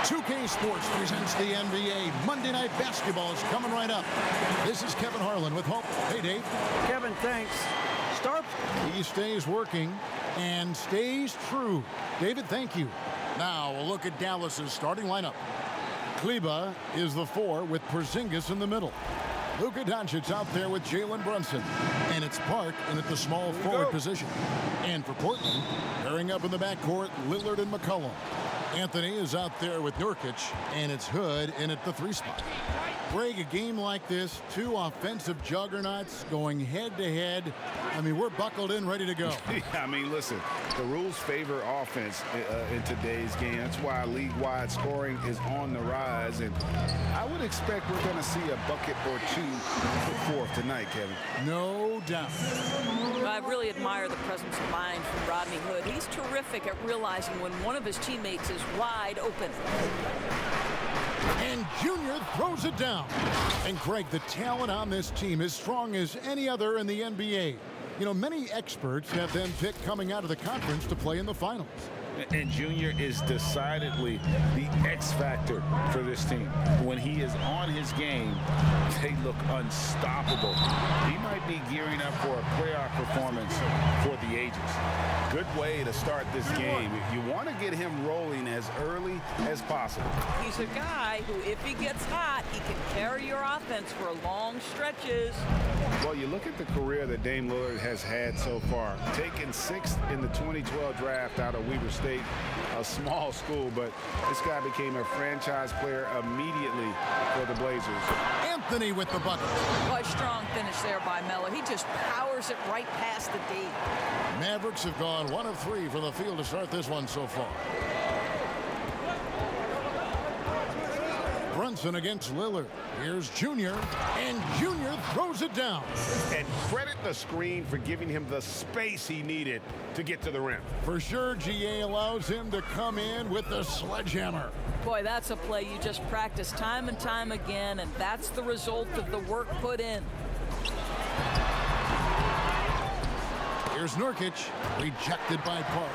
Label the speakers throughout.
Speaker 1: 2K Sports presents the NBA. Monday Night Basketball is coming right up. This is Kevin Harlan with Hope. Hey, Dave.
Speaker 2: Kevin, thanks. Start.
Speaker 1: He stays working and stays true. David, thank you. Now, a look at Dallas's starting lineup. Kleber is the 4 with Porzingis in the middle. Luka Doncic out there with Jalen Brunson. And it's Park in at the small forward position. And for Portland, pairing up in the backcourt, Lillard and McCollum. Anthony is out there with Nurkic, and it's Hood in at the 3 spot. Greg, a game like this, 2 offensive juggernauts going head-to-head. I mean, we're buckled in, ready to go.
Speaker 3: I mean, listen, the rules favor offense in today's game. That's why league-wide scoring is on the rise, and I would expect we're going to see a bucket or 2 put forth tonight, Kevin.
Speaker 1: No doubt.
Speaker 4: I really admire the presence of mind from Rodney Hood. He's terrific at realizing when one of his teammates is wide open.
Speaker 1: And Junior throws it down. And Greg, the talent on this team is strong as any other in the NBA. You know, many experts have them picked coming out of the conference to play in the finals.
Speaker 3: And Junior is decidedly the X factor for this team. When he is on his game, they look unstoppable. He might be gearing up for a playoff performance for the ages. Good way to start this game. You want to get him rolling as early as possible.
Speaker 4: He's a guy who, if he gets hot, he can carry your offense for long stretches.
Speaker 3: Well, you look at the career that Dame Lillard has had so far. Taken 6th in the 2012 draft out of Weber State, a small school, but this guy became a franchise player immediately for the Blazers.
Speaker 1: Anthony with the bucket.
Speaker 4: Boy, strong finish there by Melo. He just powers it right past the D.
Speaker 1: Mavericks have gone 1 of 3 from the field to start this one so far. Brunson against Lillard. Here's Junior, and Junior throws it down.
Speaker 3: And credit the screen for giving him the space he needed to get to the rim.
Speaker 1: For sure, GA allows him to come in with the sledgehammer.
Speaker 4: Boy, that's a play you just practice time and time again, and that's the result of the work put in.
Speaker 1: Here's Nurkic, rejected by Park.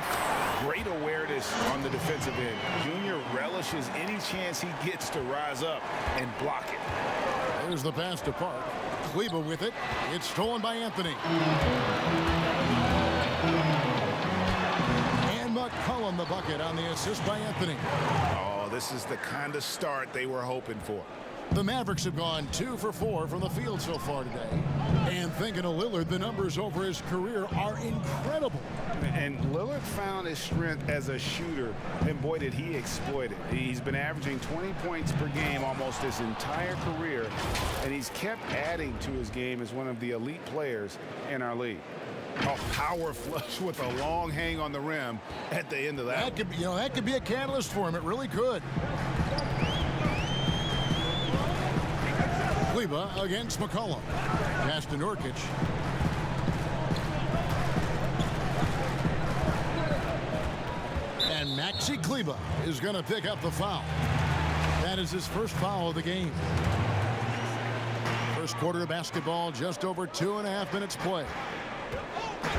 Speaker 3: Great awareness on the defensive end. Junior relishes any chance he gets to rise up and block it.
Speaker 1: There's the pass to Park. Kleber with it. It's stolen by Anthony. And McCollum the bucket on the assist by Anthony.
Speaker 3: Oh, this is the kind of start they were hoping for.
Speaker 1: The Mavericks have gone 2 for 4 from the field so far today. And thinking of Lillard, the numbers over his career are incredible.
Speaker 3: And Lillard found his strength as a shooter, and boy, did he exploit it. He's been averaging 20 points per game almost his entire career, and he's kept adding to his game as one of the elite players in our league. A power flush with a long hang on the rim at the end of that.
Speaker 1: That could be a catalyst for him. It really could. Kleber against McCollum. Pass to Nurkic. And Maxi Kleber is going to pick up the foul. That is his first foul of the game. First quarter of basketball, just over 2.5 minutes play.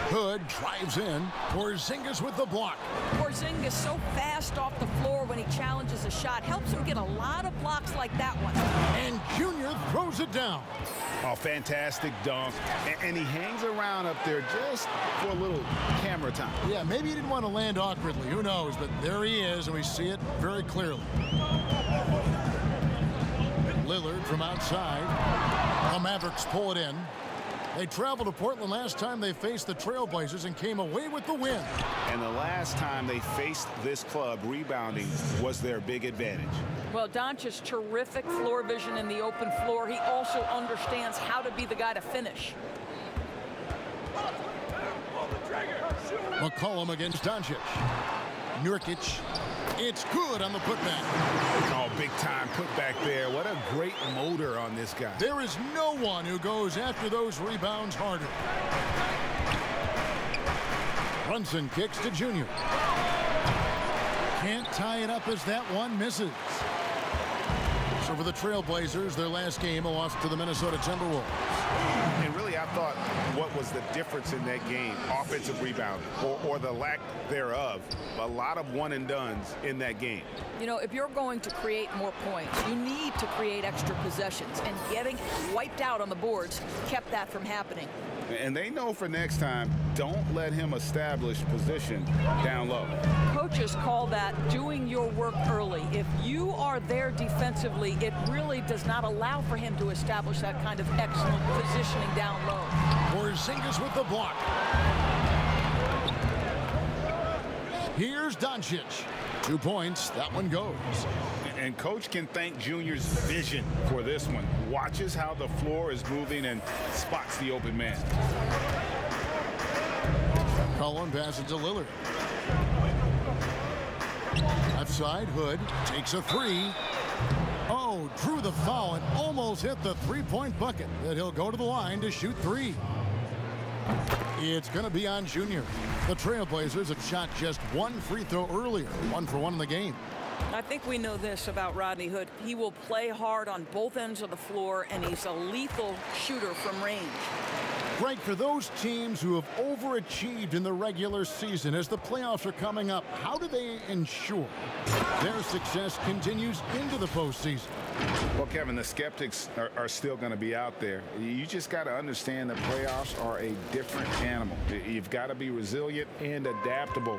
Speaker 1: Hood drives in. Porzingis with the block.
Speaker 4: Porzingis so fast off the floor when he challenges a shot. Helps him get a lot of blocks like that one.
Speaker 1: And Junior throws it down.
Speaker 3: Oh, fantastic dunk. And he hangs around up there just for a little camera time.
Speaker 1: Yeah, maybe he didn't want to land awkwardly. Who knows? But there he is, and we see it very clearly. Lillard from outside. The Mavericks pull it in. They traveled to Portland last time they faced the Trailblazers and came away with the win.
Speaker 3: And the last time they faced this club, rebounding was their big advantage.
Speaker 4: Well, Doncic's terrific floor vision in the open floor. He also understands how to be the guy to finish.
Speaker 1: McCollum against Doncic. Nurkic. It's good on the putback.
Speaker 3: Oh, big time putback there. What a great motor on this guy.
Speaker 1: There is no one who goes after those rebounds harder. Brunson kicks to Junior. Can't tie it up as that one misses. So for the Trailblazers, their last game, a loss to the Minnesota Timberwolves.
Speaker 5: And really, I thought what was the difference in that game, offensive rebound or the lack thereof, a lot of one-and-dones in that game.
Speaker 4: You know, if you're going to create more points, you need to create extra possessions, and getting wiped out on the boards kept that from happening.
Speaker 3: And they know for next time, don't let him establish position down low.
Speaker 4: Coaches call that doing your work early. If you are there defensively, it really does not allow for him to establish that kind of excellent positioning down low.
Speaker 1: Porzingis with the block. Here's Doncic. 2 points. That one goes.
Speaker 3: And Coach can thank Junior's vision for this one. Watches how the floor is moving and spots the open man.
Speaker 1: Cullen passes to Lillard. Left side, Hood takes a three. Oh, drew the foul and almost hit the three-point bucket. That he'll go to the line to shoot three. It's going to be on Junior. The Trailblazers have shot just one free throw earlier, 1 for 1 in the game.
Speaker 4: I think we know this about Rodney Hood. He will play hard on both ends of the floor, and he's a lethal shooter from range.
Speaker 1: Greg, for those teams who have overachieved in the regular season, as the playoffs are coming up, how do they ensure their success continues into the postseason?
Speaker 3: Well, Kevin, the skeptics are still going to be out there. You just got to understand the playoffs are a different animal. You've got to be resilient and adaptable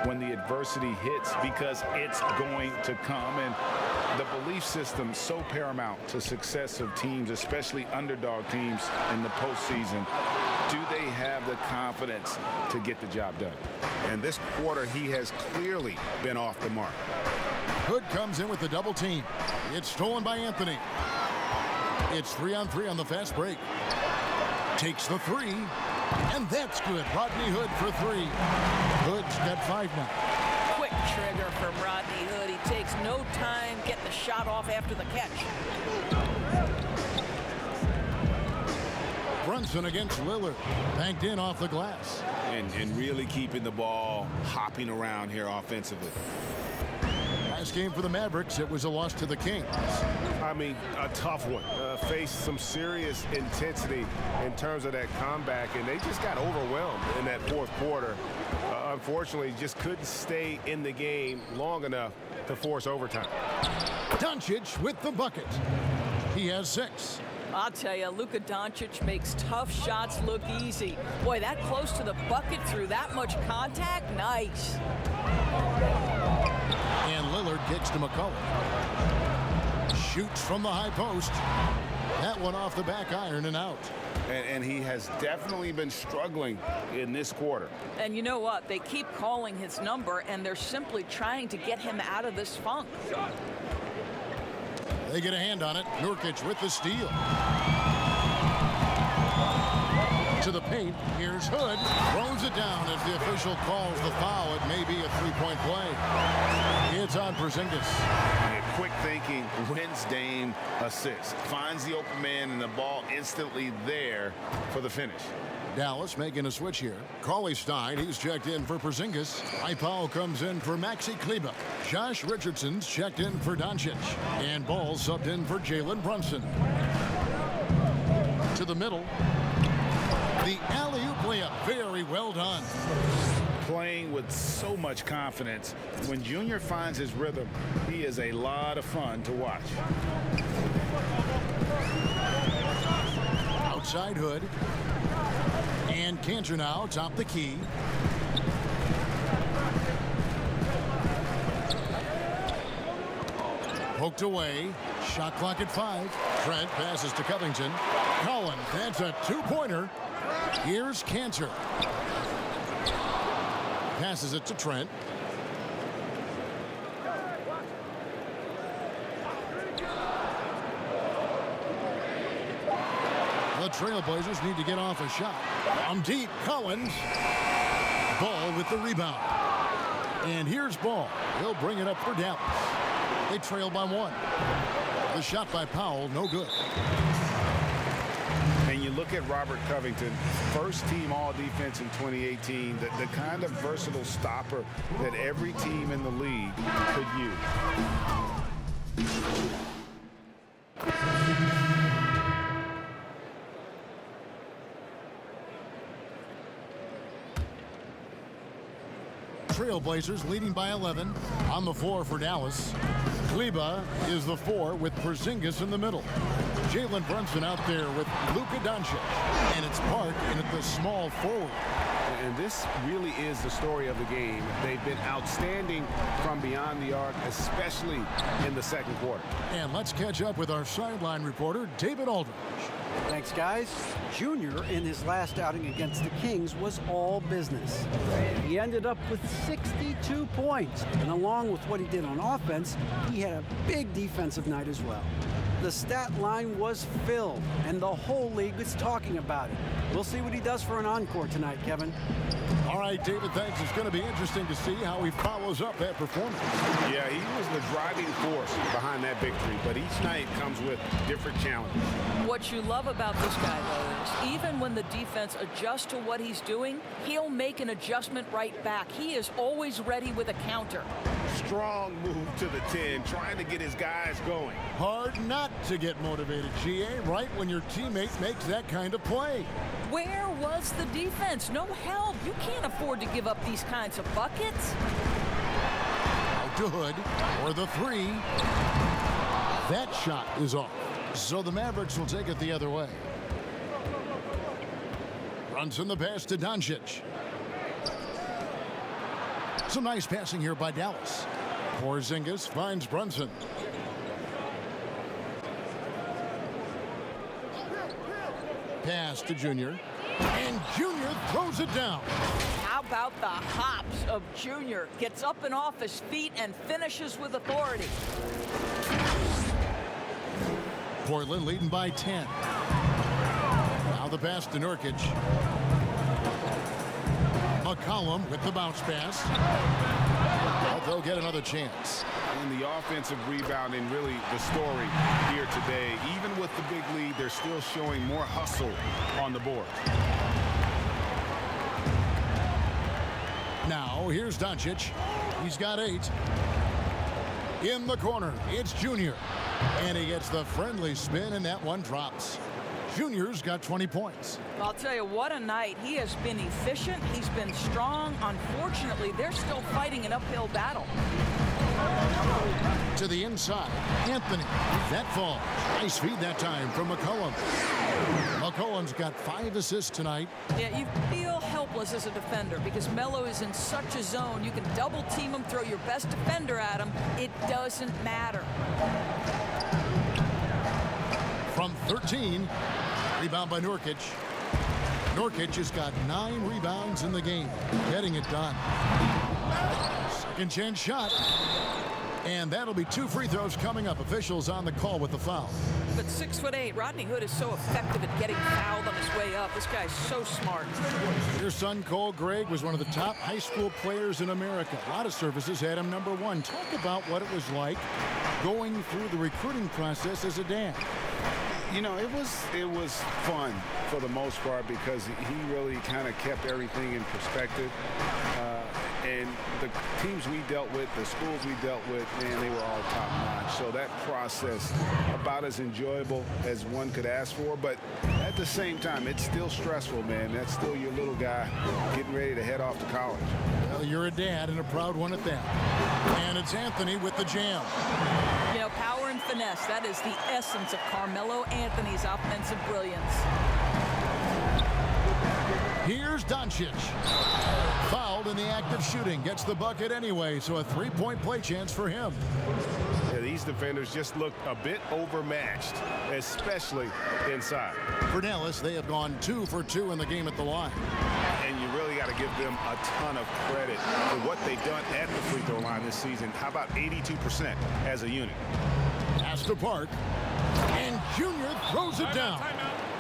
Speaker 3: when the adversity hits, because it's going to come. And the belief system so paramount to success of teams, especially underdog teams in the postseason. Do they have the confidence to get the job done?
Speaker 5: And this quarter, he has clearly been off the mark.
Speaker 1: Hood comes in with the double team. It's stolen by Anthony. It's 3-on-3 on the fast break. Takes the three, and that's good. Rodney Hood for three. Hood's got 5 now.
Speaker 4: Quick trigger from Rodney Hood. He takes no time getting the shot off after the catch.
Speaker 1: Brunson against Lillard. Banked in off the glass.
Speaker 5: And really keeping the ball hopping around here offensively.
Speaker 1: Last game for the Mavericks, it was a loss to the Kings.
Speaker 6: I mean, a tough one. Faced some serious intensity in terms of that comeback, and they just got overwhelmed in that fourth quarter. Unfortunately, just couldn't stay in the game long enough to force overtime.
Speaker 1: Doncic with the bucket. He has 6.
Speaker 4: I'll tell you, Luka Doncic makes tough shots look easy. Boy, that close to the bucket through that much contact, nice.
Speaker 1: And Lillard kicks to McCullough. Shoots from the high post. That one off the back iron and out.
Speaker 3: And he has definitely been struggling in this quarter.
Speaker 4: And you know what? They keep calling his number, and they're simply trying to get him out of this funk.
Speaker 1: They get a hand on it. Nurkic with the steal. To the paint. Here's Hood. Throws it down as the official calls the foul. It may be a three-point play. It's on Porzingis.
Speaker 3: And quick thinking wins Dame assist. Finds the open man and the ball instantly there for the finish.
Speaker 1: Dallas making a switch here. Cauley Stein, he's checked in for Porzingis. Powell comes in for Maxi Kleber. Josh Richardson's checked in for Doncic. And Ball subbed in for Jalen Brunson. To the middle. The alley-oop layup. Very well done.
Speaker 3: Playing with so much confidence. When Junior finds his rhythm, he is a lot of fun to watch.
Speaker 1: Outside Hood. And Cantor now top the key. Poked away. Shot clock at 5. Trent passes to Covington. Cullen, that's a 2-pointer. Here's Cantor. Passes it to Trent. The Trailblazers need to get off a shot. From deep, Collins. Ball with the rebound. And here's Ball. He'll bring it up for Dallas. They trail by 1. The shot by Powell, no good.
Speaker 3: And you look at Robert Covington, first team all-defense in 2018, the kind of versatile stopper that every team in the league could use.
Speaker 1: Trailblazers leading by 11. On the floor for Dallas, Kleber is the 4 with Porzingis in the middle. Jalen Brunson out there with Luka Doncic. And it's Park in at the small forward.
Speaker 6: And this really is the story of the game. They've been outstanding from beyond the arc, especially in the second quarter.
Speaker 1: And let's catch up with our sideline reporter, David Aldridge.
Speaker 2: Thanks, guys. Junior, in his last outing against the Kings, was all business. He ended up with 62 points. And along with what he did on offense, he had a big defensive night as well. The stat line was filled, and the whole league was talking about it. We'll see what he does for an encore tonight, Kevin.
Speaker 1: All right, David, thanks. It's going to be interesting to see how he follows up that performance.
Speaker 5: Yeah, he was the driving force behind that victory, but each night comes with different challenges.
Speaker 4: What you love about this guy, though, is even when the defense adjusts to what he's doing, he'll make an adjustment right back. He is always ready with a counter.
Speaker 5: Strong move to the 10, trying to get his guys going.
Speaker 1: Hard not to get motivated, GA, right when your teammate makes that kind of play.
Speaker 4: Where was the defense? No help. You can't afford to give up these kinds of buckets.
Speaker 1: Out to Hood for the 3. That shot is off. So the Mavericks will take it the other way. Brunson the pass to Doncic. Some nice passing here by Dallas. Porzingis finds Brunson. Pass to Junior. And Junior throws it down.
Speaker 4: How about the hops of Junior? Gets up and off his feet and finishes with authority.
Speaker 1: Portland leading by 10. Now the pass to Nurkic. McCollum with the bounce pass. But they'll get another chance.
Speaker 5: And the offensive rebounding, really the story here today. Even with the big lead, they're still showing more hustle on the board.
Speaker 1: Now here's Doncic. He's got 8. In the corner, it's Junior. And he gets the friendly spin, and that one drops. Junior's got 20 points.
Speaker 4: I'll tell you, what a night. He has been efficient. He's been strong. Unfortunately, they're still fighting an uphill battle.
Speaker 1: To the inside, Anthony. That falls. Nice feed that time from McCollum. McCollum's got 5 assists tonight.
Speaker 4: Yeah, you feel helpless as a defender because Melo is in such a zone. You can double team him, throw your best defender at him. It doesn't matter.
Speaker 1: From 13, rebound by Nurkic. Nurkic has got 9 rebounds in the game, getting it done. Second chance shot. And that'll be 2 free throws coming up. Officials on the call with the foul.
Speaker 4: But 6'8", Rodney Hood is so effective at getting fouled on his way up. This guy's so smart.
Speaker 1: Your son, Cole Gregg, was one of the top high school players in America. A lot of services had him number 1. Talk about what it was like going through the recruiting process as a dad.
Speaker 3: You know, it was fun for the most part because he really kind of kept everything in perspective. And the teams we dealt with, the schools we dealt with, man, they were all top-notch. So that process, about as enjoyable as one could ask for. But at the same time, it's still stressful, man. That's still your little guy getting ready to head off to college.
Speaker 1: Well, you're a dad and a proud one at that. And it's Anthony with the jam.
Speaker 4: You know, power and finesse, that is the essence of Carmelo Anthony's offensive brilliance.
Speaker 1: Here's Doncic. Fouled in the act of shooting. Gets the bucket anyway, so a 3-point play chance for him.
Speaker 6: Yeah, these defenders just looked a bit overmatched, especially inside.
Speaker 1: For Dallas, they have gone 2 for 2 in the game at the line.
Speaker 5: And you really got to give them a ton of credit for what they've done at the free throw line this season. How about 82% as a unit?
Speaker 1: Pass to Park. And Junior throws it down.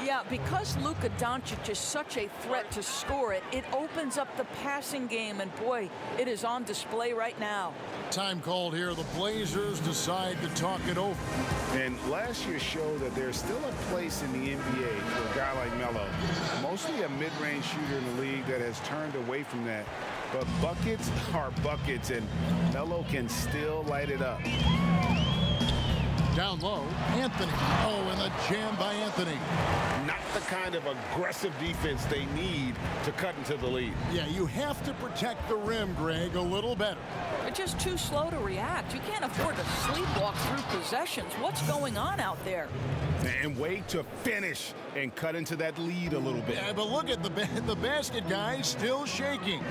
Speaker 4: Yeah, because Luka Doncic is such a threat to score it, it opens up the passing game, and boy, it is on display right now.
Speaker 1: Time called here. The Blazers decide to talk it over.
Speaker 3: And last year showed that there's still a place in the NBA for a guy like Melo. Mostly a mid-range shooter in the league that has turned away from that. But buckets are buckets, and Melo can still light it up.
Speaker 1: Down low, Anthony. Oh, and the jam by Anthony.
Speaker 5: Not the kind of aggressive defense they need to cut into the lead.
Speaker 1: Yeah, you have to protect the rim, Greg, a little better.
Speaker 4: They're just too slow to react. You can't afford to sleepwalk through possessions. What's going on out there?
Speaker 5: And wait to finish and cut into that lead a little bit.
Speaker 1: Yeah, but look at the basket guy still shaking.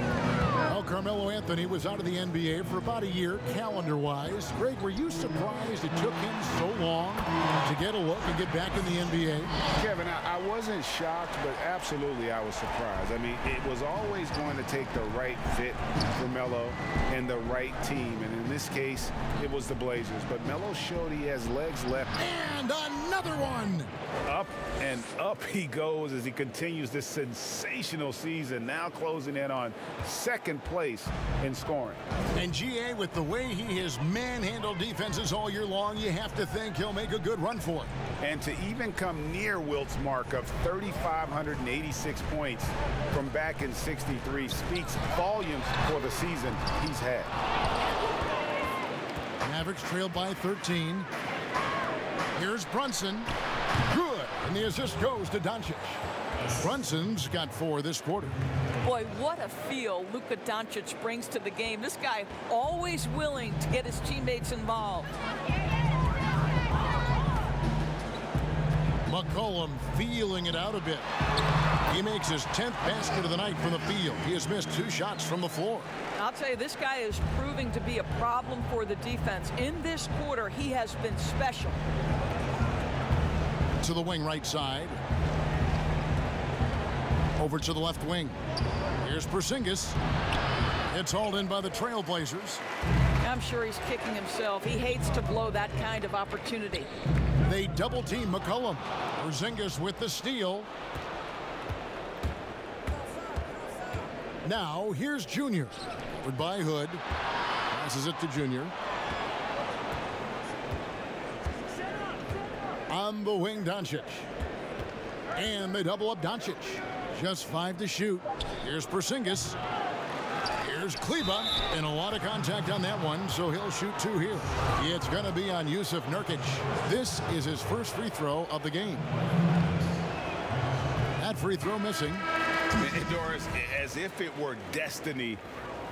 Speaker 1: Well, Carmelo Anthony was out of the NBA for about a year, calendar-wise. Greg, were you surprised it took him so long to get a look and get back in the NBA?
Speaker 5: Kevin, I wasn't shocked, but absolutely I was surprised. I mean, it was always going to take the right fit for Melo and the right team. And in this case, it was the Blazers. But Melo showed he has legs left.
Speaker 1: And another one.
Speaker 5: Up and up he goes as he continues this sensational season, now closing in on second place in scoring.
Speaker 1: And GA, with the way he has manhandled defenses all year long, you have to think he'll make a good run for it.
Speaker 5: And to even come near Wilt's mark of 3,586 points from back in '63 speaks volumes for the season he's had.
Speaker 1: Mavericks trailed by 13. Here's Brunson. Good. And the assist goes to Doncic. Brunson's got 4 this quarter.
Speaker 4: Boy, what a feel Luka Doncic brings to the game. This guy always willing to get his teammates involved.
Speaker 1: McCollum feeling it out a bit. He makes his 10th basket of the night from the field. He has missed 2 shots from the floor.
Speaker 4: I'll tell you, this guy is proving to be a problem for the defense. In this quarter, he has been special.
Speaker 1: To the wing right side. Over to the left wing. Here's Porzingis. It's hauled in by the Trailblazers.
Speaker 4: I'm sure he's kicking himself. He hates to blow that kind of opportunity.
Speaker 1: They double team McCollum. Porzingis with the steal. Now here's Junior. Goodbye Hood. Passes it to Junior. On the wing, Doncic. And they double up Doncic. Just 5 to shoot. Here's Porzingis. Here's Kleba. And a lot of contact on that one, so he'll shoot 2 here. It's going to be on Yusuf Nurkic. This is his first free throw of the game. That free throw missing.
Speaker 5: And Doris, as if it were destiny,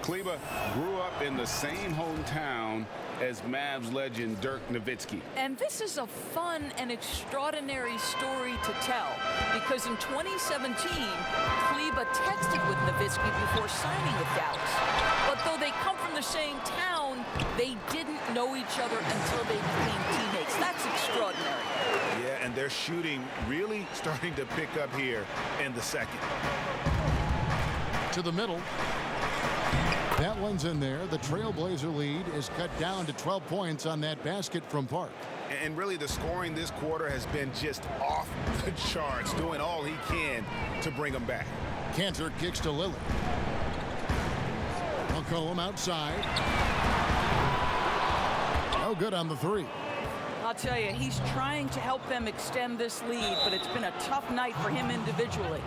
Speaker 5: Kleba grew up in the same hometown as Mavs legend Dirk Nowitzki.
Speaker 4: And this is a fun and extraordinary story to tell, because in 2017, Kleba texted with Nowitzki before signing with Dallas. But though they come from the same town, they didn't know each other until they became teammates. That's extraordinary.
Speaker 5: Yeah, and their shooting really starting to pick up here in the second.
Speaker 1: To the middle. That one's in there. The Trailblazer lead is cut down to 12 points on that basket from Park.
Speaker 5: And really the scoring this quarter has been just off the charts, doing all he can to bring them back.
Speaker 1: Cantor kicks to Lillard. McCollum outside. No good on the 3.
Speaker 4: I'll tell you, he's trying to help them extend this lead, but it's been a tough night for him individually.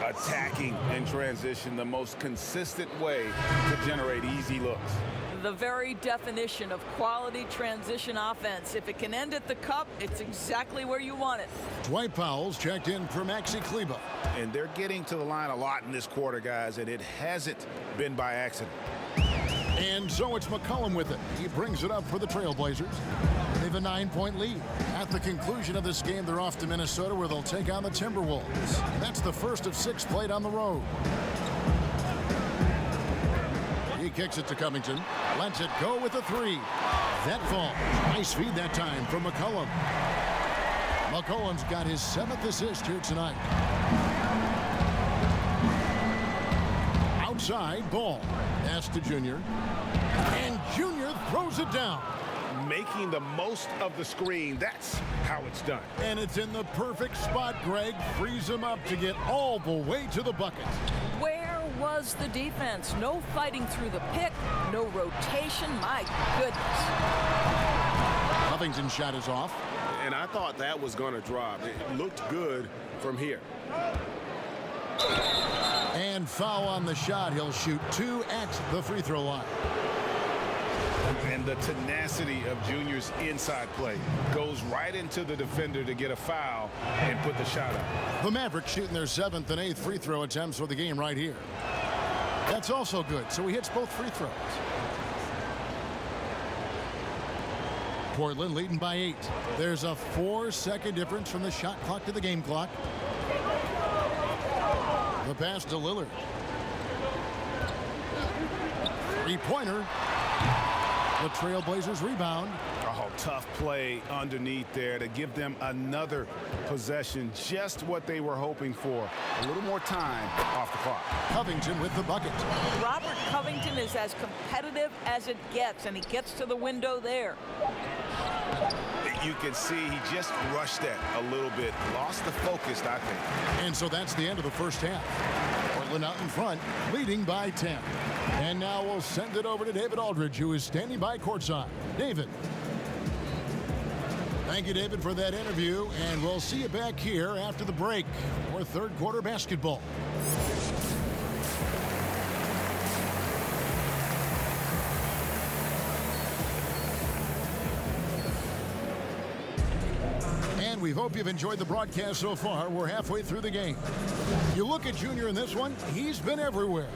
Speaker 5: Attacking in transition, the most consistent way to generate easy looks.
Speaker 4: The very definition of quality transition offense. If it can end at the cup, it's exactly where you want it.
Speaker 1: Dwight Powell's checked in for Maxi Kleba.
Speaker 5: And they're getting to the line a lot in this quarter, guys, and it hasn't been by accident.
Speaker 1: And so it's McCollum with it. He brings it up for the Trailblazers. They have a 9-point lead. At the conclusion of this game, they're off to Minnesota, where they'll take on the Timberwolves. That's the first of 6 played on the road. He kicks it to Covington. Lets it go with a 3. That falls. Nice feed that time from McCollum. McCollum's got his 7th assist here tonight. Outside, Ball. Pass to Junior. And Junior throws it down.
Speaker 5: Making the most of the screen. That's how it's done.
Speaker 1: And it's in the perfect spot, Greg. Frees him up to get all the way to the bucket.
Speaker 4: Where was the defense? No fighting through the pick, no rotation. My goodness.
Speaker 1: Covington's shot is off.
Speaker 6: And I thought that was going to drop. It looked good from here.
Speaker 1: And foul on the shot. He'll shoot 2 at the free throw line.
Speaker 5: And the tenacity of Junior's inside play goes right into the defender to get a foul and put the shot up.
Speaker 1: The Mavericks shooting their 7th and 8th free throw attempts for the game right here. That's also good, so he hits both free throws. Portland leading by 8. There's a 4-second difference from the shot clock to the game clock. The pass to Lillard. Three-pointer. The Trailblazers rebound.
Speaker 5: Oh, tough play underneath there to give them another possession, just what they were hoping for. A little more time off the clock.
Speaker 1: Covington with the bucket.
Speaker 4: Robert Covington is as competitive as it gets, and he gets to the window there.
Speaker 5: You can see he just rushed that a little bit, lost the focus, I think.
Speaker 1: And so that's the end of the first half. Portland out in front, leading by 10. And now we'll send it over to David Aldridge, who is standing by courtside. David. Thank you, David, for that interview, and we'll see you back here after the break for third quarter basketball. We hope you've enjoyed the broadcast so far. We're halfway through the game. You look at Junior in this one, he's been everywhere.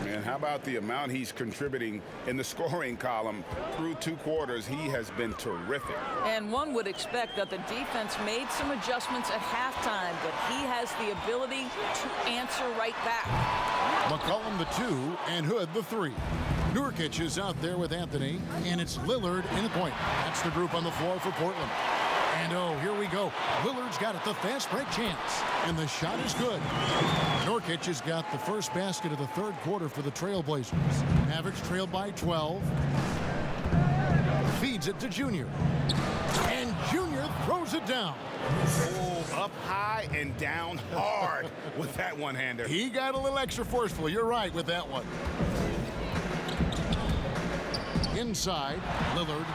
Speaker 5: Man, how about the amount he's contributing in the scoring column through 2 quarters? He has been terrific.
Speaker 4: And one would expect that the defense made some adjustments at halftime, but he has the ability to answer right back.
Speaker 1: McCollum the 2 and Hood the 3. Nurkic is out there with Anthony, and it's Lillard in the point. That's the group on the floor for Portland. And oh, here we go. Lillard's got it, the fast break chance. And the shot is good. Nurkic has got the first basket of the third quarter for the Trailblazers. Mavericks trail by 12. Feeds it to Junior. And Junior throws it down.
Speaker 5: Oh, up high and down hard with that one-hander.
Speaker 1: He got a little extra forceful. You're right with that one. Inside, Lillard.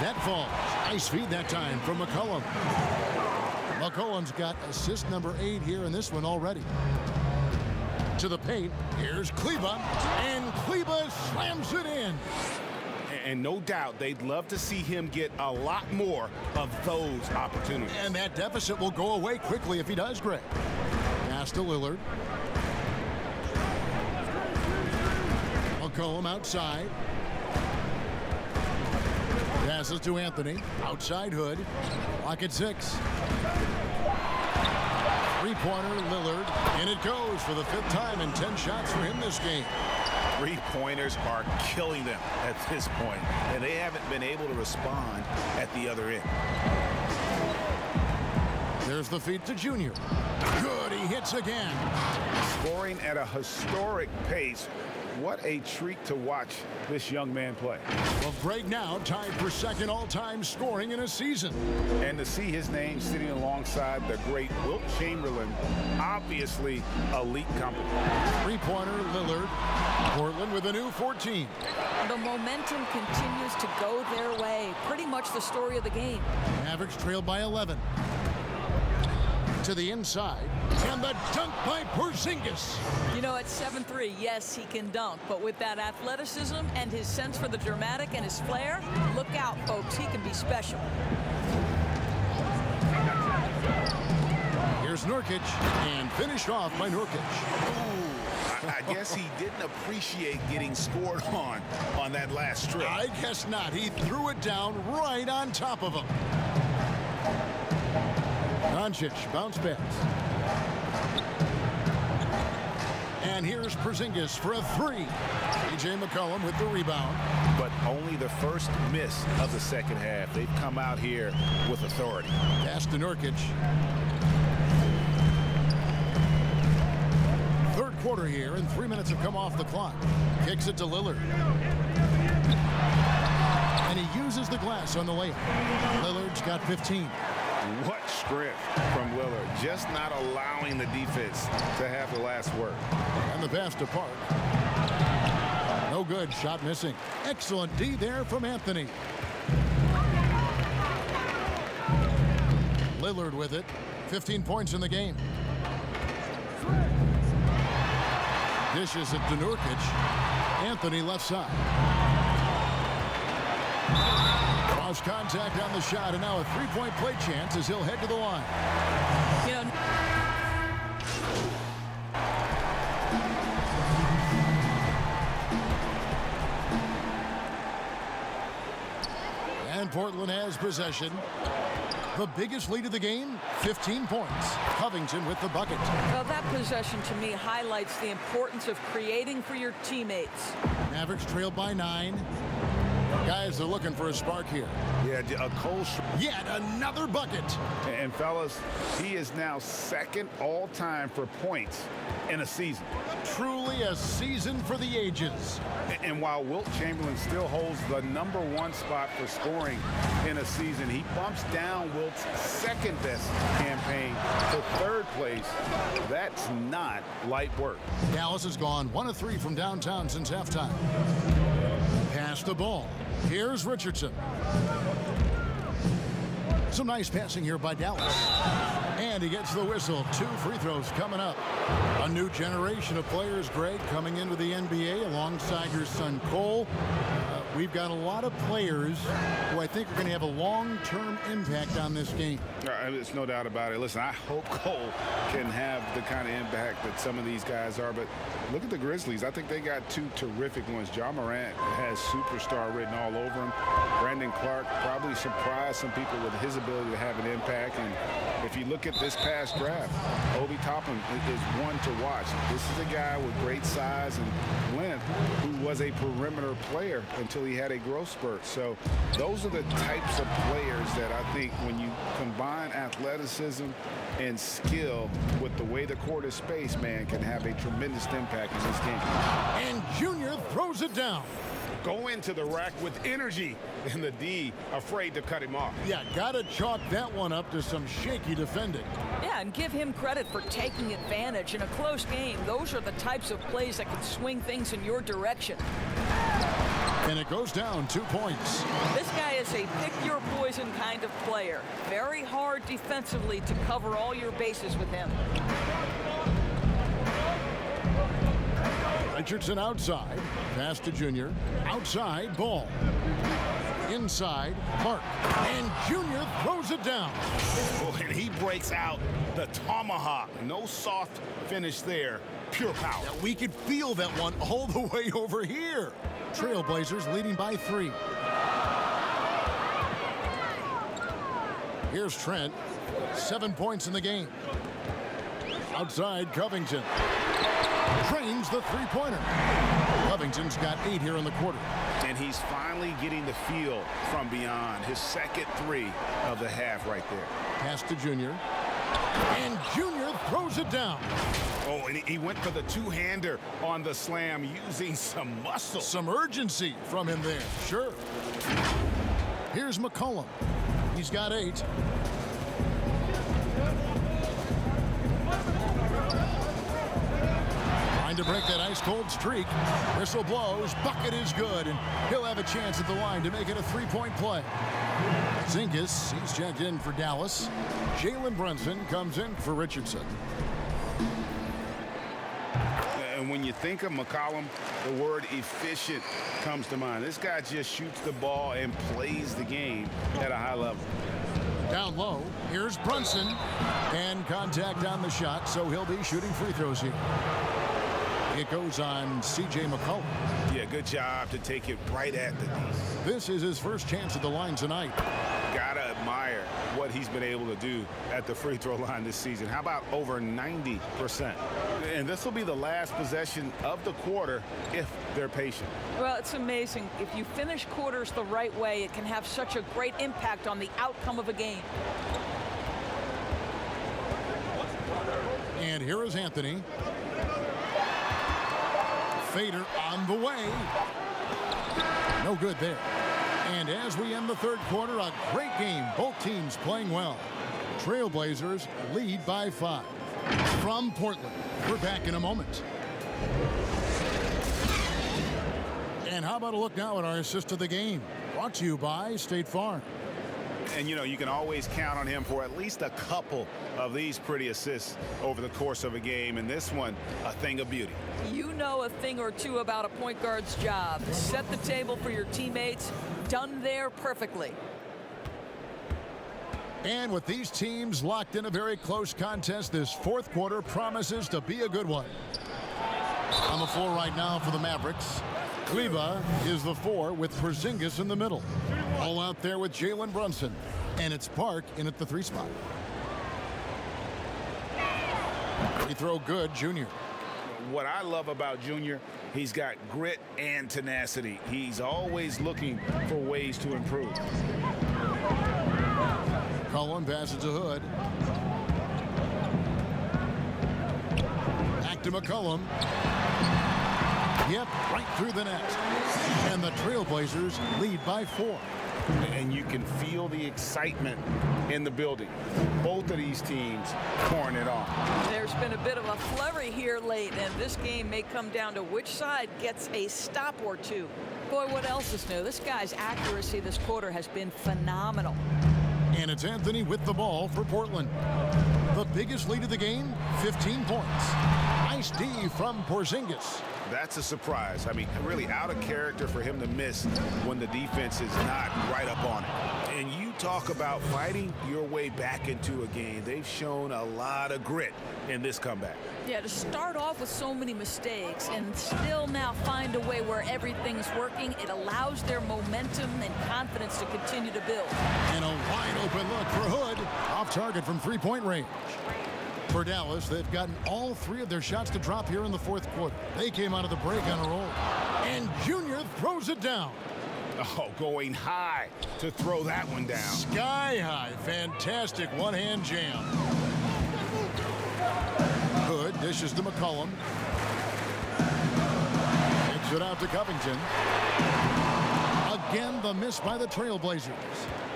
Speaker 1: That falls. Nice feed that time from McCollum. McCollum's got assist number 8 here in this one already. To the paint. Here's Kleber. And Kleber slams it in.
Speaker 5: And no doubt they'd love to see him get a lot more of those opportunities.
Speaker 1: And that deficit will go away quickly if he does, Greg. Pass to Lillard. McCollum outside. Passes to Anthony. Outside Hood. Lock at 6. Three-pointer, Lillard. And it goes for the 5th time in 10 shots for him this game.
Speaker 3: 3-pointers are killing them at this point, and they haven't been able to respond at the other end.
Speaker 1: There's the feed to Junior. Good, he hits again.
Speaker 5: Scoring at a historic pace. What a treat to watch this young man play.
Speaker 1: Well, Greg now tied for 2nd all-time scoring in a season.
Speaker 5: And to see his name sitting alongside the great Wilt Chamberlain, obviously elite company.
Speaker 1: Three-pointer, Lillard. Portland with a new 14.
Speaker 4: The momentum continues to go their way. Pretty much the story of the game.
Speaker 1: Mavericks trail by 11. To the inside, and the dunk by Porzingis.
Speaker 4: You know, at 7'3", yes, he can dunk, but with that athleticism and his sense for the dramatic and his flair, look out, folks, he can be special.
Speaker 1: Here's Nurkic, and finished off by Nurkic.
Speaker 3: Ooh, I guess he didn't appreciate getting scored on that last strip.
Speaker 1: I guess not. He threw it down right on top of him. Doncic bounce pass. And here's Porzingis for a 3. A.J. McCollum with the rebound.
Speaker 3: But only the first miss of the second half. They've come out here with authority.
Speaker 1: Pass to Nurkic. Third quarter here, and 3 minutes have come off the clock. Kicks it to Lillard. And he uses the glass on the layup. Lillard's got 15.
Speaker 5: What strength from Lillard, just not allowing the defense to have the last word.
Speaker 1: And the pass to Park. No good, shot missing. Excellent D there from Anthony. Lillard with it, 15 points in the game. Dishes it to Nurkic. Anthony left side. Cross contact on the shot, and now a three-point play chance as he'll head to the line.
Speaker 4: You know,
Speaker 1: And Portland has possession. The biggest lead of the game, 15 points. Covington with the bucket.
Speaker 4: well, that possession to me highlights the importance of creating for your teammates.
Speaker 1: Mavericks trailed by 9. Guys are looking for a spark here.
Speaker 5: Yeah, a cold.
Speaker 1: Yet another bucket.
Speaker 5: And fellas, he is now second all-time for points in a season.
Speaker 1: Truly a season for the ages.
Speaker 5: And while Wilt Chamberlain still holds the #1 spot for scoring in a season, he bumps down Wilt's second best campaign to third place. That's not light work.
Speaker 1: Dallas has gone 1 of 3 from downtown since halftime. Pass the ball. Here's Richardson. Some nice passing here by Dallas. And he gets the whistle. 2 free throws coming up. A new generation of players, Greg, coming into the NBA alongside your son Cole. We've got a lot of players who I think are going to have a long-term impact on this game.
Speaker 5: There's no doubt about it. Listen, I hope Cole can have the kind of impact that some of these guys are. But look at the Grizzlies. I think they got 2 terrific ones. Ja Morant has superstar written all over him. Brandon Clark probably surprised some people with his ability to have an impact. And if you look at this past draft, Obi Toppin is one to watch. This is a guy with great size and length who was a perimeter player until he had a growth spurt. So those are the types of players that I think when you combine athleticism and skill with the way the court is spaced, man, can have a tremendous impact in this game.
Speaker 1: And Junior throws it down.
Speaker 6: Go into the rack with energy, and the D afraid to cut him off.
Speaker 1: Yeah, got to chalk that one up to some shaky defending.
Speaker 4: Yeah, and give him credit for taking advantage in a close game. Those are the types of plays that can swing things in your direction.
Speaker 1: And it goes down 2 points.
Speaker 4: This guy is a pick-your-poison kind of player. Very hard defensively to cover all your bases with him.
Speaker 1: Richardson outside. Pass to Junior. Outside, ball. Inside, Mark. And Junior throws it down.
Speaker 6: Oh, and he breaks out the tomahawk. No soft finish there. Pure power.
Speaker 1: We could feel that one all the way over here. Trailblazers leading by 3. Here's Trent. 7 points in the game. Outside, Covington. Drains the three-pointer. Covington's got 8 here in the quarter.
Speaker 5: And he's finally getting the feel from beyond. His second 3 of the half right there.
Speaker 1: Pass to Junior. And Junior throws it down.
Speaker 6: Oh, and he went for the two-hander on the slam using some muscle.
Speaker 1: Some urgency from him there. Sure. Here's McCollum. He's got 8. Trying to break that ice-cold streak. Whistle blows. Bucket is good, and he'll have a chance at the line to make it a 3-point play. Zingas, he's checked in for Dallas. Jalen Brunson comes in for Richardson.
Speaker 5: And when you think of McCollum, the word efficient comes to mind. This guy just shoots the ball and plays the game at a high level.
Speaker 1: Down low, here's Brunson. And contact on the shot, so he'll be shooting free throws here. It goes on C.J. McCollum.
Speaker 5: Yeah, good job to take it right at the D.
Speaker 1: This is his first chance at the line tonight.
Speaker 5: Gotta admire what he's been able to do at the free throw line this season. How about over 90%? And this will be the last possession of the quarter if they're patient.
Speaker 4: Well, it's amazing. If you finish quarters the right way, it can have such a great impact on the outcome of a game.
Speaker 1: And here is Anthony. Fader on the way. No good there. And as we end the third quarter, a great game. Both teams playing well. Trailblazers lead by 5. From Portland, we're back in a moment. And how about a look now at our assist of the game? Brought to you by State Farm.
Speaker 5: And, you know, you can always count on him for at least a couple of these pretty assists over the course of a game. And this one, a thing of beauty.
Speaker 4: You know a thing or two about a point guard's job. Set the table for your teammates. Done there perfectly.
Speaker 1: And with these teams locked in a very close contest, this fourth quarter promises to be a good one. On the floor right now for the Mavericks, Kleber is the 4 with Porzingis in the middle. All out there with Jalen Brunson. And it's Park in at the 3 spot. Free throw good, Junior.
Speaker 3: What I love about Junior, he's got grit and tenacity. He's always looking for ways to improve.
Speaker 1: Cullen passes to Hood. Back to McCollum. Yep, right through the net. And the Trailblazers lead by 4.
Speaker 3: And you can feel the excitement in the building. Both of these teams pouring it on.
Speaker 4: There's been a bit of a flurry here late, and this game may come down to which side gets a stop or two. Boy, what else is new? This guy's accuracy this quarter has been phenomenal.
Speaker 1: And it's Anthony with the ball for Portland. The biggest lead of the game, 15 points. Nice D from Porzingis.
Speaker 5: That's a surprise. I mean, really out of character for him to miss when the defense is not right up on it. And you talk about fighting your way back into a game. They've shown a lot of grit in this comeback.
Speaker 4: Yeah, to start off with so many mistakes and still now find a way where everything's working, it allows their momentum and confidence to continue to build.
Speaker 1: And a wide open look for Hood. Off target from three-point range. For Dallas, they've gotten all 3 of their shots to drop here in the fourth quarter. They came out of the break on a roll. And Junior throws it down.
Speaker 5: Oh, going high to throw that one down.
Speaker 1: Sky high. Fantastic one-hand jam. Hood dishes to McCollum. Takes it out to Covington. Again, the miss by the Trailblazers.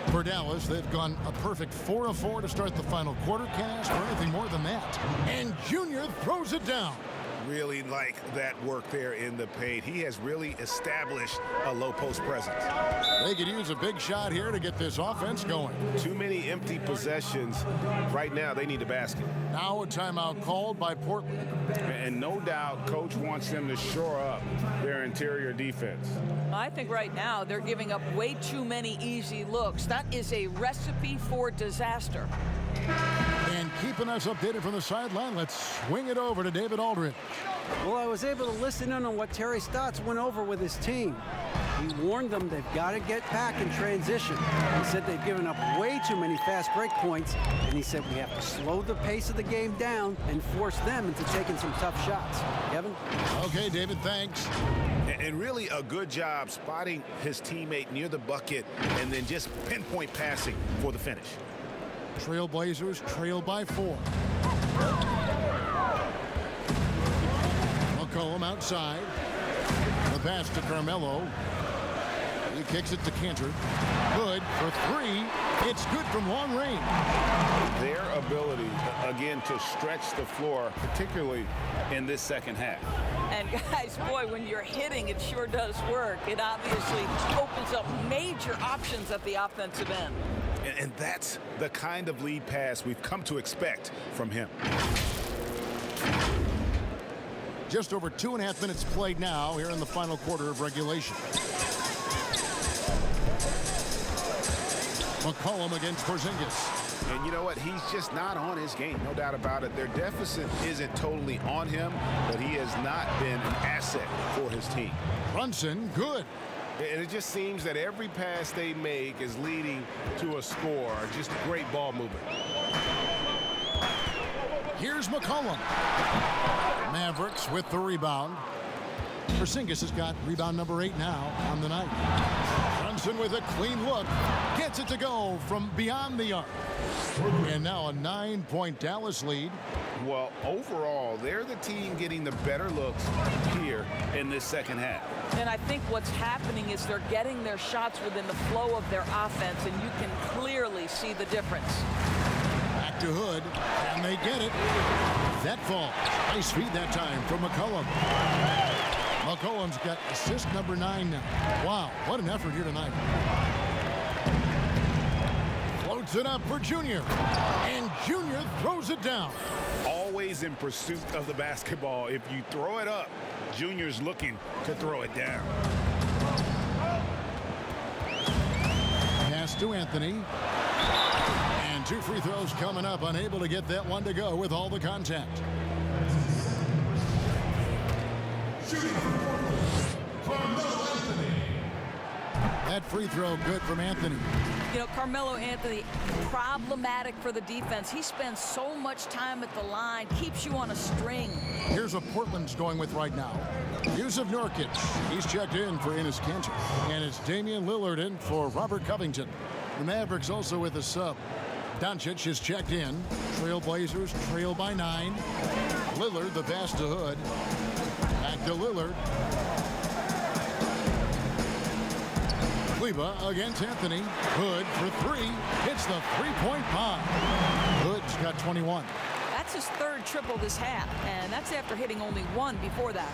Speaker 1: For Dallas, they've gone a perfect 4 of 4 to start the final quarter. Can't ask for anything more than that. And Junior throws it down.
Speaker 5: Really like that work there in the paint. He has really established a low post presence.
Speaker 1: They could use a big shot here to get this offense going.
Speaker 5: Too many empty possessions. Right now, they need a basket.
Speaker 1: Now a timeout called by Portland.
Speaker 5: And no doubt, coach wants them to shore up their interior defense.
Speaker 4: I think right now they're giving up way too many easy looks. That is a recipe for disaster.
Speaker 1: And keeping us updated from the sideline, let's swing it over to David Aldridge.
Speaker 2: Well, I was able to listen in on what Terry Stotts went over with his team. He warned them they've got to get back in transition. He said they've given up way too many fast break points, and he said we have to slow the pace of the game down and force them into taking some tough shots. Kevin?
Speaker 1: Okay, David, thanks.
Speaker 5: And really a good job spotting his teammate near the bucket and then just pinpoint passing for the finish.
Speaker 1: Trailblazers trail by 4. McCollum outside. The pass to Carmelo. He kicks it to Cantor. Good for 3. It's good from long range.
Speaker 5: Their ability, again, to stretch the floor, particularly in this second half.
Speaker 4: And guys, boy, when you're hitting, it sure does work. It obviously opens up major options at the offensive end.
Speaker 5: And that's the kind of lead pass we've come to expect from him.
Speaker 1: Just over 2.5 minutes played now here in the final quarter of regulation. McCollum against Porzingis.
Speaker 5: And you know what? He's just not on his game, no doubt about it. Their deficit isn't totally on him, but he has not been an asset for his team.
Speaker 1: Brunson, good.
Speaker 6: And it just seems that every pass they make is leading to a score. Just great ball movement.
Speaker 1: Here's McCollum. Mavericks with the rebound. Porzingis has got rebound number 8 now on the night. Brunson with a clean look. Gets it to go from beyond the arc. And now a 9-point Dallas lead.
Speaker 5: Well, overall, they're the team getting the better looks here in this second half.
Speaker 4: And I think what's happening is they're getting their shots within the flow of their offense, and you can clearly see the difference.
Speaker 1: Back to Hood, and they get it. That fall. Nice feed that time from McCollum. McCollum's got assist number 9 now. Wow, what an effort here tonight. Loads it up for Junior. And Junior throws it down.
Speaker 5: Always in pursuit of the basketball. If you throw it up, Junior's looking to throw it down.
Speaker 1: Pass to Anthony. And 2 free throws coming up. Unable to get that one to go with all the contact. That free throw good from Anthony.
Speaker 4: You know, Carmelo Anthony, problematic for the defense. He spends so much time at the line, keeps you on a string.
Speaker 1: Here's what Portland's going with right now. Yusuf Nurkic. He's checked in for Enes Kanter. And it's Damian Lillard in for Robert Covington. The Mavericks also with a sub. Doncic is checked in. Trailblazers trail by 9. Lillard, the pass to Hood. Back to Lillard. Kleber against Anthony. Hood for 3. Hits the three-point pie. Hood's got 21.
Speaker 4: That's his 3rd triple this half, and that's after hitting only 1 before that.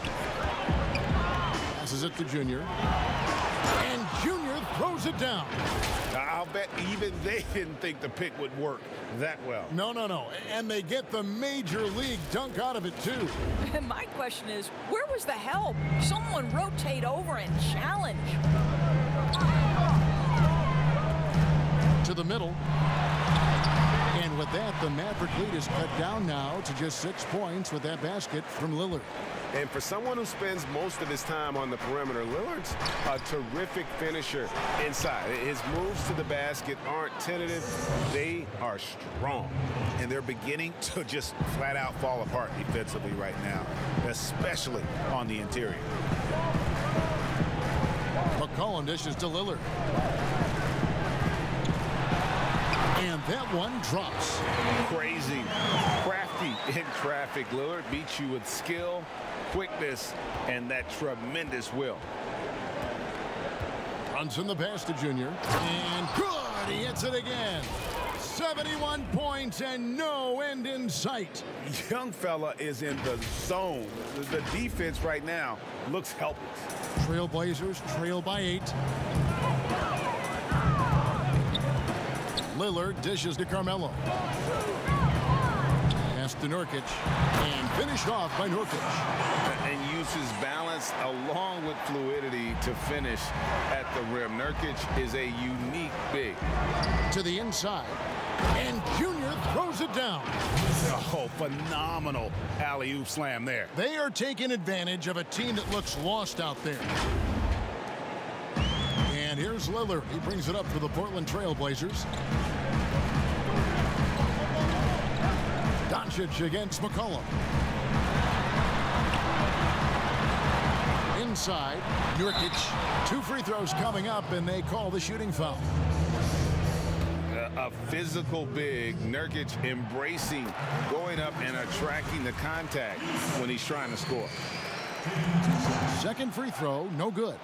Speaker 1: Passes it to Junior. And Junior throws it down.
Speaker 5: I'll bet even they didn't think the pick would work that well.
Speaker 1: No. And they get the major league dunk out of it, too.
Speaker 4: And my question is, where was the help? Someone rotate over and challenge.
Speaker 1: To the middle. And with that, the Maverick lead is cut down now to just 6 points with that basket from Lillard.
Speaker 6: And for someone who spends most of his time on the perimeter, Lillard's a terrific finisher inside. His moves to the basket aren't tentative. They are strong.
Speaker 5: And they're beginning to just flat out fall apart defensively right now, especially on the interior.
Speaker 1: McCollum dishes to Lillard. And that one drops.
Speaker 5: Crazy, crafty in traffic. Lillard beats you with skill, quickness, and that tremendous will.
Speaker 1: Runs in the pass to Junior. And good! He hits it again. 71 points and no end in sight.
Speaker 5: Young fella is in the zone. The defense right now looks helpless.
Speaker 1: Trailblazers trail by 8. Lillard dishes to Carmelo. Pass to Nurkic. And finished off by Nurkic.
Speaker 5: And uses balance along with fluidity to finish at the rim. Nurkic is a unique big.
Speaker 1: To the inside. And Junior throws it down.
Speaker 5: Oh, phenomenal alley-oop slam there.
Speaker 1: They are taking advantage of a team that looks lost out there. And here's Lillard. He brings it up for the Portland Trailblazers. Doncic against McCollum. Inside, Nurkic. 2 free throws coming up, and they call the shooting foul.
Speaker 5: A physical big. Nurkic embracing, going up and attracting the contact when he's trying to score.
Speaker 1: Second free throw, no good.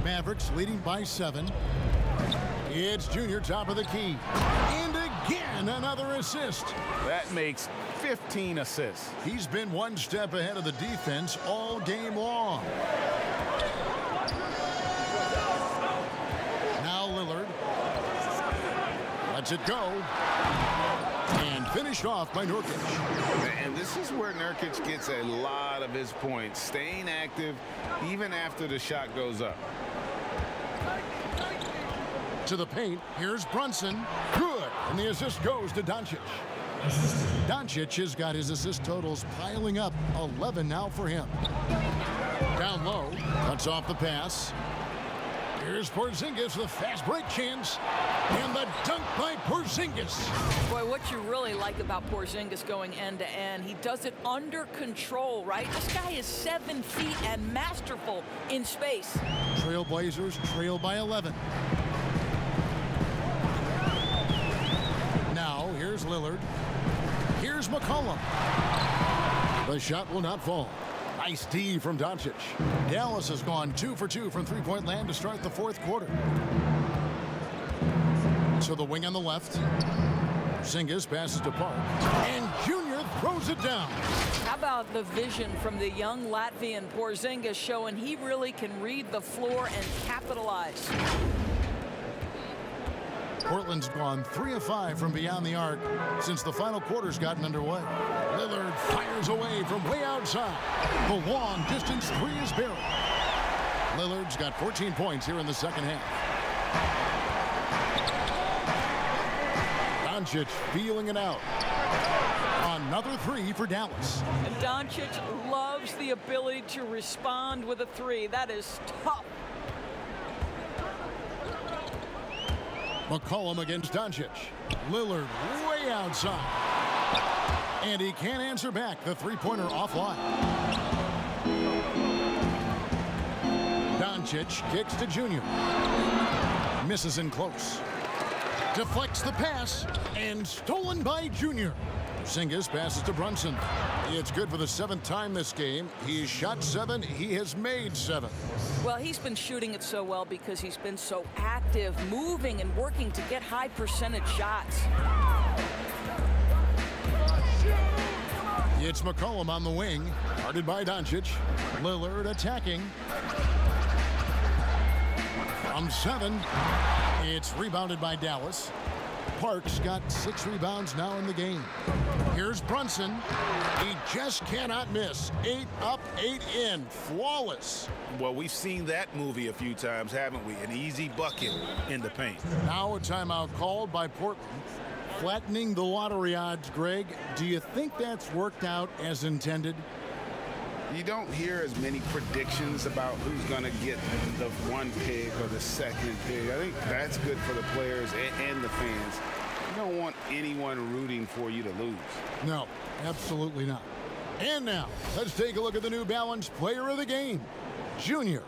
Speaker 1: Mavericks leading by 7. It's Junior, top of the key. And again, another assist.
Speaker 5: That makes 15 assists.
Speaker 1: He's been one step ahead of the defense all game long. Now Lillard. Lets it go. And finished off by Nurkic.
Speaker 5: And this is where Nurkic gets a lot of his points, staying active even after the shot goes up.
Speaker 1: To the paint, here's Brunson. Good. And the assist goes to Doncic. Doncic has got his assist totals piling up. 11 now for him. Down low. Cuts off the pass. Here's Porzingis, the fast break chance. And the dunk by Porzingis.
Speaker 4: Boy, what you really like about Porzingis going end to end, he does it under control, right? This guy is 7 feet and masterful in space.
Speaker 1: Trailblazers trail by 11. Now, here's Lillard. Here's McCollum. The shot will not fall. Nice D from Doncic. Dallas has gone 2 for 2 from three-point land to start the 4th quarter. So the wing on the left. Porzingis passes to Park. And Junior throws it down.
Speaker 4: How about the vision from the young Latvian Porzingis showing he really can read the floor and capitalize.
Speaker 1: Portland Portland's gone 3 of 5 from beyond the arc since the final quarter's gotten underway. Lillard fires away from way outside. The long distance three is buried. Lillard's got 14 points here in the second half. Doncic feeling it out. Another three for Dallas.
Speaker 4: And Doncic loves the ability to respond with a three. That is tough.
Speaker 1: McCollum against Doncic. Lillard way outside. And he can't answer back. The three-pointer offline. Doncic kicks to Junior. Misses in close. Deflects the pass and stolen by Junior. Porzingis passes to Brunson. It's good for the 7th time this game. He's shot 7. He has made 7.
Speaker 4: Well, he's been shooting it so well because he's been so active, moving and working to get high percentage shots.
Speaker 1: It's McCollum on the wing, guarded by Doncic. Lillard attacking. From 7, it's rebounded by Dallas. Parks got 6 rebounds now in the game. Here's Brunson. He just cannot miss. 8 up, 8 in. Flawless.
Speaker 3: Well, we've seen that movie a few times, haven't we? An easy bucket in the paint.
Speaker 1: Now a timeout called by Portland. Flattening the lottery odds, Greg. Do you think that's worked out as intended?
Speaker 5: You don't hear as many predictions about who's going to get the 1 pick or the 2nd pick. I think that's good for the players and the fans. You don't want anyone rooting for you to lose.
Speaker 1: No, absolutely not. And now, let's take a look at the New Balance player of the game, Junior.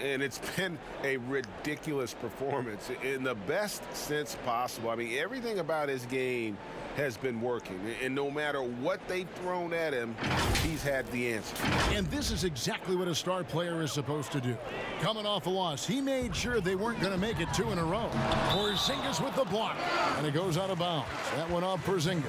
Speaker 6: And it's been a ridiculous performance in the best sense possible. I mean, everything about his game has been working. And no matter what they've thrown at him, he's had the answer.
Speaker 1: And this is exactly what a star player is supposed to do. Coming off a loss, he made sure they weren't going to make it 2 in a row. Porzingis with the block. And it goes out of bounds. That went off Porzingis.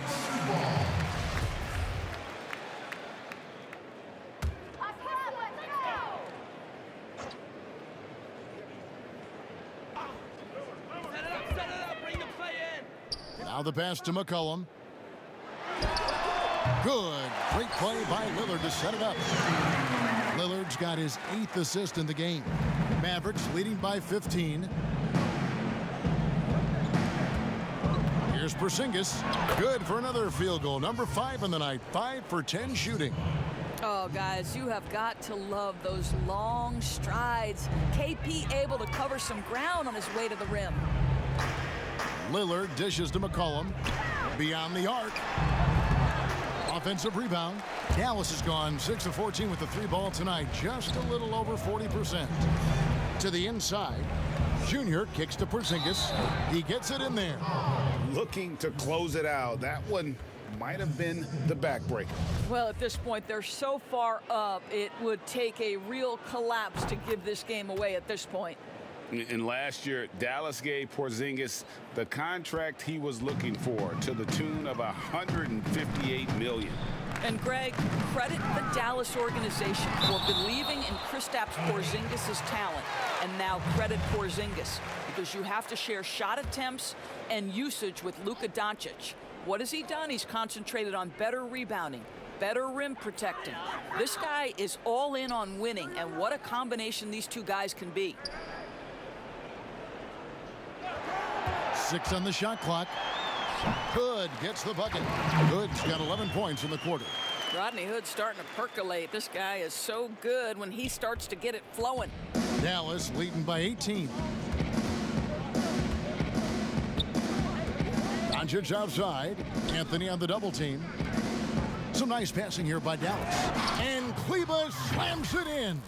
Speaker 1: Now the pass to McCollum. Good. Great play by Lillard to set it up. Lillard's got his 8th assist in the game. Mavericks leading by 15. Here's Porzingis. Good for another field goal. Number 5 in the night. 5 for 10 shooting.
Speaker 4: Oh, guys, you have got to love those long strides. KP able to cover some ground on his way to the rim.
Speaker 1: Lillard dishes to McCollum. Beyond the arc. Offensive rebound. Dallas has gone 6 of 14 with the 3-ball tonight. Just a little over 40%. To the inside. Junior kicks to Porzingis. He gets it in there.
Speaker 5: Looking to close it out. That one might have been the backbreaker.
Speaker 4: Well, at this point, they're so far up, it would take a real collapse to give this game away at this point.
Speaker 5: And last year, Dallas gave Porzingis the contract he was looking for to the tune of $158 million.
Speaker 4: And Greg, credit the Dallas organization for believing in Kristaps Porzingis' talent. And now credit Porzingis, because you have to share shot attempts and usage with Luka Doncic. What has he done? He's concentrated on better rebounding, better rim protecting. This guy is all in on winning, and what a combination these two guys can be.
Speaker 1: 6 on the shot clock. Hood gets the bucket. Hood's got 11 points in the quarter.
Speaker 4: Rodney Hood's starting to percolate. This guy is so good when he starts to get it flowing.
Speaker 1: Dallas leading by 18. Doncic outside. Anthony on the double team. Some nice passing here by Dallas. And Kleber slams it in.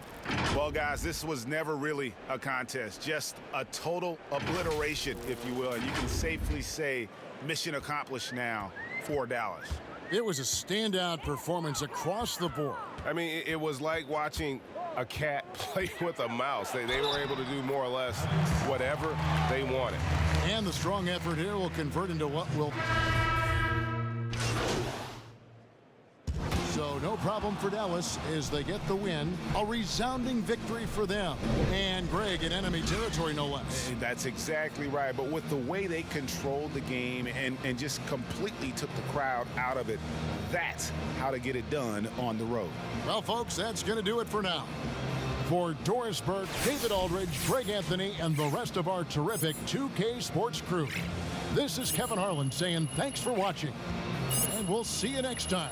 Speaker 5: Well, guys, this was never really a contest, just a total obliteration, if you will. And you can safely say mission accomplished now for Dallas.
Speaker 1: It was a standout performance across the board.
Speaker 6: I mean, it was like watching a cat play with a mouse. They were able to do more or less whatever they wanted.
Speaker 1: And the strong effort here will convert into what will So no problem for Dallas as they get the win. A resounding victory for them. And Greg in enemy territory, no less.
Speaker 5: That's exactly right. But with the way they controlled the game and just completely took the crowd out of it, that's how to get it done on the road.
Speaker 1: Well, folks, that's going to do it for now. For Doris Burke, David Aldridge, Greg Anthony, and the rest of our terrific 2K Sports crew, this is Kevin Harlan saying thanks for watching, and we'll see you next time.